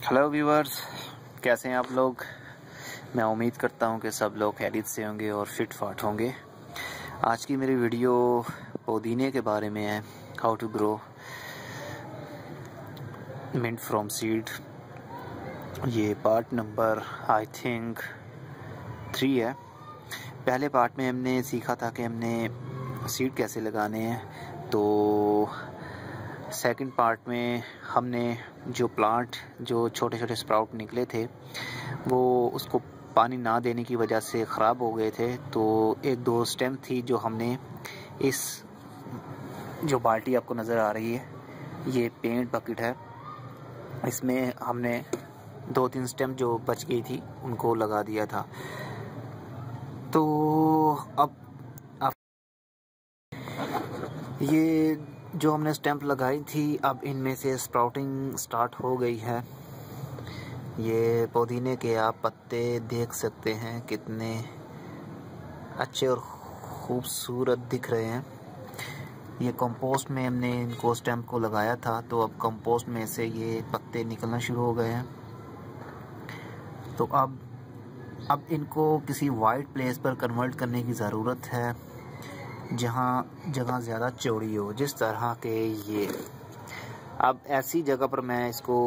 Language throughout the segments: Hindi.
हेलो व्यूअर्स, कैसे हैं आप लोग। मैं उम्मीद करता हूं कि सब लोग खैरियत से होंगे और फिट फाट होंगे। आज की मेरी वीडियो पुदीने के बारे में है, how to grow mint from seed. ये पार्ट नंबर आई थिंक 3 है। पहले पार्ट में हमने सीखा था कि हमने सीड कैसे लगाने हैं, तो सेकंड पार्ट में हमने जो प्लांट जो छोटे छोटे स्प्राउट निकले थे वो उसको पानी ना देने की वजह से ख़राब हो गए थे। तो एक दो स्टेम थी जो हमने इस जो बाल्टी आपको नज़र आ रही है, ये पेंट बकेट है, इसमें हमने 2-3 स्टेम जो बच गई थी उनको लगा दिया था। तो अब ये जो हमने स्टैंप लगाई थी, अब इनमें से स्प्राउटिंग स्टार्ट हो गई है। ये पुदीने के आप पत्ते देख सकते हैं, कितने अच्छे और खूबसूरत दिख रहे हैं। ये कंपोस्ट में हमने इनको स्टैंप को लगाया था, तो अब कंपोस्ट में से ये पत्ते निकलना शुरू हो गए हैं। तो अब इनको किसी वाइड प्लेस पर कन्वर्ट करने की ज़रूरत है, जहाँ जगह ज़्यादा चौड़ी हो, जिस तरह के ये। अब ऐसी जगह पर मैं इसको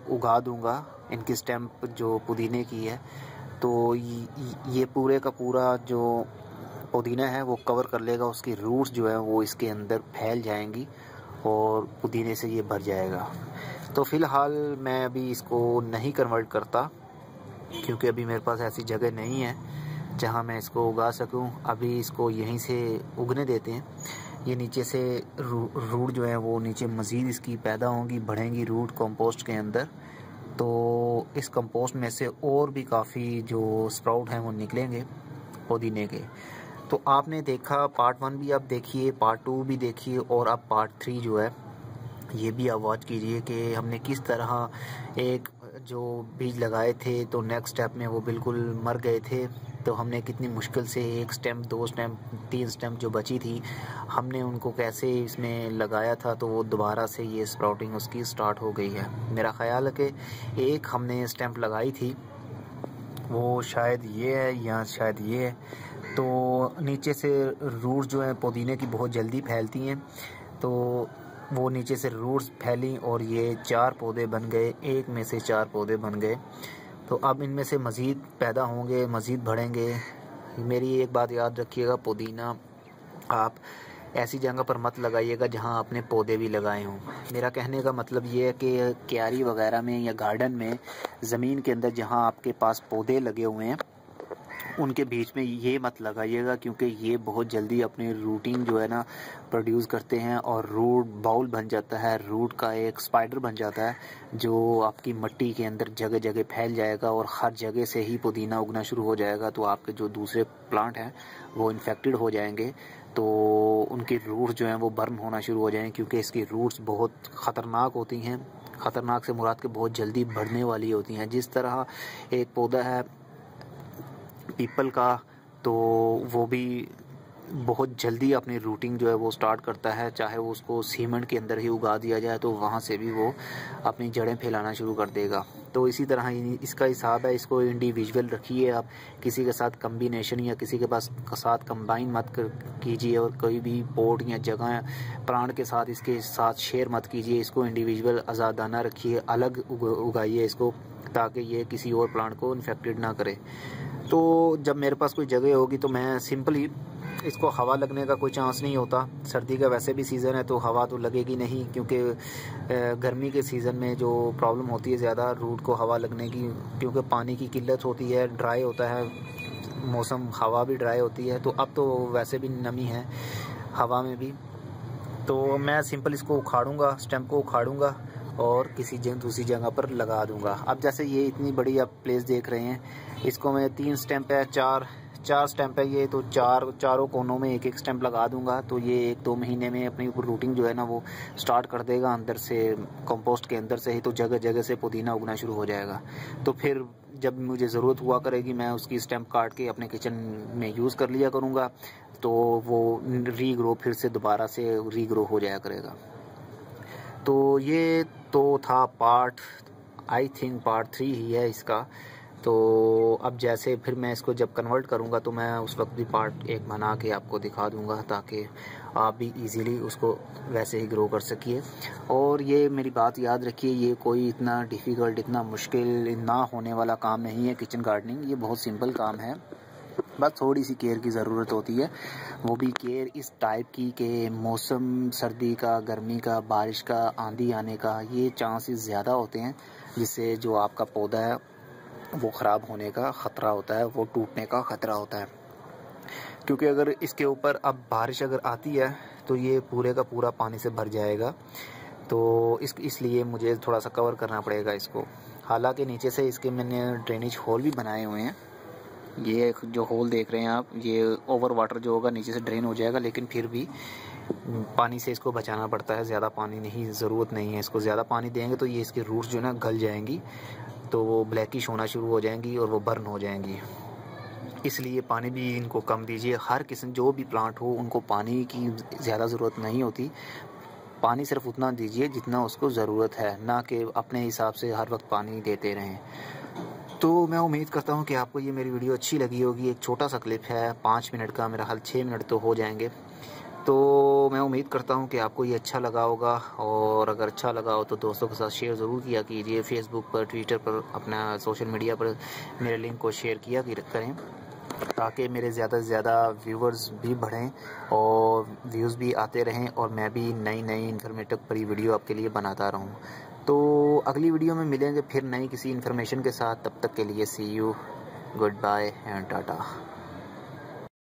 उगा दूंगा, इनकी स्टेम्प जो पुदीने की है, तो ये पूरे का पूरा जो पुदीना है वो कवर कर लेगा। उसकी रूट्स जो है वो इसके अंदर फैल जाएंगी और पुदीने से ये भर जाएगा। तो फ़िलहाल मैं अभी इसको नहीं कन्वर्ट करता, क्योंकि अभी मेरे पास ऐसी जगह नहीं है जहां मैं इसको उगा सकूं। अभी इसको यहीं से उगने देते हैं। ये नीचे से रूट जो है वो नीचे मज़ीद इसकी पैदा होंगी, बढ़ेंगी रूट कंपोस्ट के अंदर। तो इस कंपोस्ट में से और भी काफ़ी जो स्प्राउट हैं वो निकलेंगे पुदीने के। तो आपने देखा पार्ट 1 भी आप देखिए, पार्ट 2 भी देखिए, और अब पार्ट 3 जो है ये भी आप वॉच कीजिए कि हमने किस तरह एक जो बीज लगाए थे तो नेक्स्ट स्टेप में वो बिल्कुल मर गए थे। तो हमने कितनी मुश्किल से 1 स्टेम 2 स्टेम 3 स्टेम जो बची थी, हमने उनको कैसे इसमें लगाया था, तो वो दोबारा से ये स्प्राउटिंग उसकी स्टार्ट हो गई है। मेरा ख्याल है कि एक हमने स्टेम्प लगाई थी, वो शायद ये है या शायद ये है। तो नीचे से रूट्स जो हैं पुदीने की बहुत जल्दी फैलती हैं, तो वो नीचे से रूट्स फैली और ये 4 पौधे बन गए, एक में से 4 पौधे बन गए। तो अब इनमें से मज़ीद पैदा होंगे, मज़ीद बढ़ेंगे। मेरी एक बात याद रखिएगा, पुदीना आप ऐसी जगह पर मत लगाइएगा जहां आपने पौधे भी लगाए हों। मेरा कहने का मतलब ये है कि क्यारी वगैरह में या गार्डन में, ज़मीन के अंदर जहां आपके पास पौधे लगे हुए हैं, उनके बीच में ये मत लगाइएगा, क्योंकि ये बहुत जल्दी अपनी रूटिंग जो है ना प्रोड्यूस करते हैं और रूट बाउल बन जाता है, रूट का एक स्पाइडर बन जाता है जो आपकी मिट्टी के अंदर जगह जगह फैल जाएगा और हर जगह से ही पुदीना उगना शुरू हो जाएगा। तो आपके जो दूसरे प्लांट हैं वो इन्फेक्टेड हो जाएंगे, तो उनकी रूट्स जो हैं वो बर्न होना शुरू हो जाएंगे, क्योंकि इसकी रूट्स बहुत ख़तरनाक होती हैं। ख़तरनाक से मुराद के बहुत जल्दी बढ़ने वाली होती हैं। जिस तरह एक पौधा है पीपल का, तो वो भी बहुत जल्दी अपनी रूटिंग जो है वो स्टार्ट करता है। चाहे वो उसको सीमेंट के अंदर ही उगा दिया जाए तो वहाँ से भी वो अपनी जड़ें फैलाना शुरू कर देगा। तो इसी तरह इसका हिसाब है, इसको इंडिविजुअल रखिए आप, किसी के साथ कम्बिनेशन या किसी के पास साथ कंबाइन मत कीजिए, और कोई भी पोर्ट या जगह प्लांट के साथ इसके साथ शेयर मत कीजिए। इसको इंडिविजुअल आज़ादाना रखिए, अलग उगाइए इसको, ताकि ये किसी और प्लांट को इन्फेक्टेड ना करे। तो जब मेरे पास कोई जगह होगी तो मैं सिंपली इसको हवा लगने का कोई चांस नहीं होता। सर्दी का वैसे भी सीज़न है तो हवा तो लगेगी नहीं, क्योंकि गर्मी के सीज़न में जो प्रॉब्लम होती है ज़्यादा रूट को हवा लगने की, क्योंकि पानी की किल्लत होती है, ड्राई होता है मौसम, हवा भी ड्राई होती है। तो अब तो वैसे भी नमी है हवा में भी। तो मैं सिंपल इसको उखाड़ूंगा, स्टेम्प को उखाड़ूंगा और किसी दूसरी जगह पर लगा दूंगा। अब जैसे ये इतनी बड़ी आप प्लेस देख रहे हैं, इसको मैं 3 स्टेम्प है, 4 स्टेम्प है ये, तो चारों कोनों में एक स्टेम्प लगा दूंगा। तो ये 1-2 महीने में अपनी रूटिंग जो है ना वो स्टार्ट कर देगा अंदर से, कंपोस्ट के अंदर से ही। तो जगह जगह से पुदीना उगना शुरू हो जाएगा। तो फिर जब मुझे ज़रूरत हुआ करेगी, मैं उसकी स्टेम्प काट के अपने किचन में यूज़ कर लिया करूँगा, तो वो रीग्रो फिर से दोबारा से रीग्रो हो जाया करेगा। तो ये तो था पार्ट आई थिंक पार्ट 3 ही है इसका। तो अब जैसे फिर मैं इसको जब कन्वर्ट करूँगा तो मैं उस वक्त भी पार्ट 1 बना के आपको दिखा दूँगा, ताकि आप भी इजीली उसको वैसे ही ग्रो कर सकिए। और ये मेरी बात याद रखिए, ये कोई इतना डिफ़िकल्ट, इतना मुश्किल ना होने वाला काम नहीं है किचन गार्डनिंग। ये बहुत सिंपल काम है, बस थोड़ी सी केयर की ज़रूरत होती है। वो भी केयर इस टाइप की कि मौसम सर्दी का, गर्मी का, बारिश का, आंधी आने का ये चांसेस ज़्यादा होते हैं, जिससे जो आपका पौधा है वो ख़राब होने का ख़तरा होता है, वो टूटने का ख़तरा होता है। क्योंकि अगर इसके ऊपर अब बारिश अगर आती है तो ये पूरे का पूरा पानी से भर जाएगा। तो इसलिए मुझे थोड़ा सा कवर करना पड़ेगा इसको। हालांकि नीचे से इसके मैंने ड्रेनेज होल भी बनाए हुए हैं। ये जो होल देख रहे हैं आप, ये ओवर वाटर जो होगा नीचे से ड्रेन हो जाएगा, लेकिन फिर भी पानी से इसको बचाना पड़ता है। ज़्यादा पानी नहीं, ज़रूरत नहीं है इसको। ज़्यादा पानी देंगे तो ये इसकी रूट्स जो है ना गल जाएंगी, तो वो ब्लैकिश होना शुरू हो जाएंगी और वो बर्न हो जाएंगी। इसलिए पानी भी इनको कम दीजिए। हर किस्म जो भी प्लांट हो उनको पानी की ज़्यादा ज़रूरत नहीं होती। पानी सिर्फ उतना दीजिए जितना उसको ज़रूरत है, ना कि अपने हिसाब से हर वक्त पानी देते रहें। तो मैं उम्मीद करता हूँ कि आपको ये मेरी वीडियो अच्छी लगी होगी। एक छोटा सा क्लिप है 5 मिनट का, मेरा हाल 6 मिनट तो हो जाएंगे। तो मैं उम्मीद करता हूँ कि आपको ये अच्छा लगा होगा, और अगर अच्छा लगा हो तो दोस्तों के साथ शेयर ज़रूर किया कीजिए। फेसबुक पर, ट्विटर पर, अपना सोशल मीडिया पर मेरे लिंक को शेयर किया करें, ताकि मेरे ज़्यादा से ज़्यादा व्यूवर्स भी बढ़ें और व्यूज़ भी आते रहें, और मैं भी नई नई इन्फॉर्मेटिव भरी वीडियो आपके लिए बनाता रहूं। तो अगली वीडियो में मिलेंगे फिर नई किसी इन्फॉर्मेशन के साथ। तब तक के लिए see you, good bye and Tata.